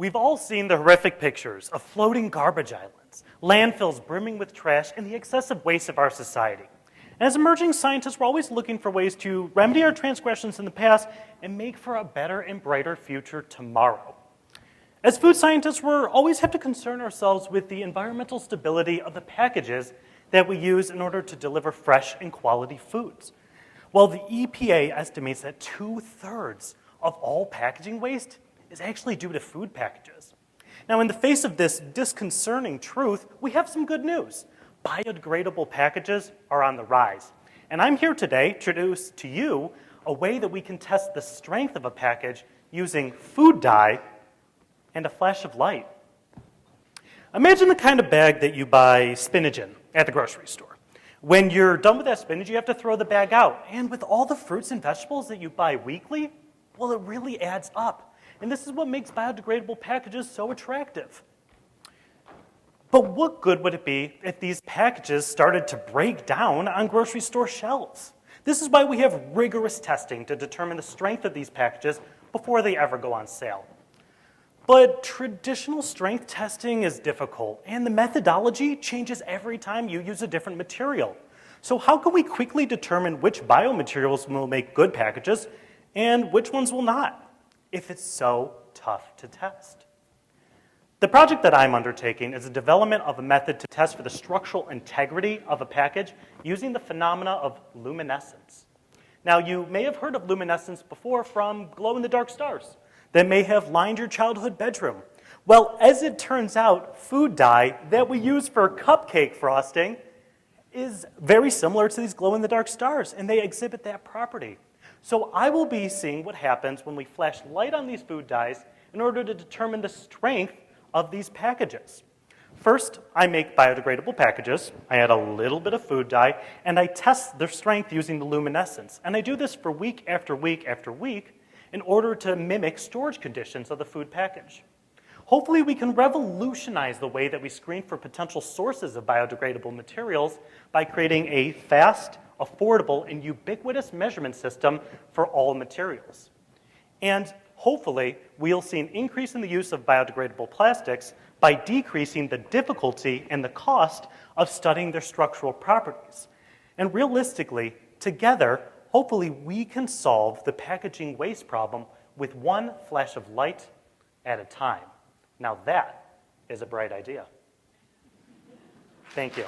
We've all seen the horrific pictures of floating garbage islands, landfills brimming with trash, and the excessive waste of our society. And as emerging scientists, we're always looking for ways to remedy our transgressions in the past and make for a better and brighter future tomorrow. As food scientists, we always have to concern ourselves with the environmental stability of the packages that we use in order to deliver fresh and quality foods. Well, the EPA estimates that 2/3 of all packaging waste is actually due to food packages. Now, in the face of this disconcerting truth, we have some good news. Biodegradable packages are on the rise. And I'm here today to introduce to you a way that we can test the strength of a package using food dye and a flash of light. Imagine the kind of bag that you buy spinach in at the grocery store. When you're done with that spinach, you have to throw the bag out. And with all the fruits and vegetables that you buy weekly, well, it really adds up. And this is what makes biodegradable packages so attractive. But what good would it be if these packages started to break down on grocery store shelves? This is why we have rigorous testing to determine the strength of these packages before they ever go on sale. But traditional strength testing is difficult, and the methodology changes every time you use a different material. So how can we quickly determine which biomaterials will make good packages and which ones will not, if it's so tough to test? The project that I'm undertaking is the development of a method to test for the structural integrity of a package using the phenomena of luminescence. Now, you may have heard of luminescence before from glow-in-the-dark stars that may have lined your childhood bedroom. Well, as it turns out, food dye that we use for cupcake frosting is very similar to these glow-in-the-dark stars, and they exhibit that property. So I will be seeing what happens when we flash light on these food dyes in order to determine the strength of these packages. First, I make biodegradable packages. I add a little bit of food dye, and I test their strength using the luminescence. And I do this for week after week after week in order to mimic storage conditions of the food package. Hopefully, we can revolutionize the way that we screen for potential sources of biodegradable materials by creating a fast, affordable, and ubiquitous measurement system for all materials. And hopefully, we'll see an increase in the use of biodegradable plastics by decreasing the difficulty and the cost of studying their structural properties. And realistically, together, hopefully we can solve the packaging waste problem with one flash of light at a time. Now that is a bright idea. Thank you.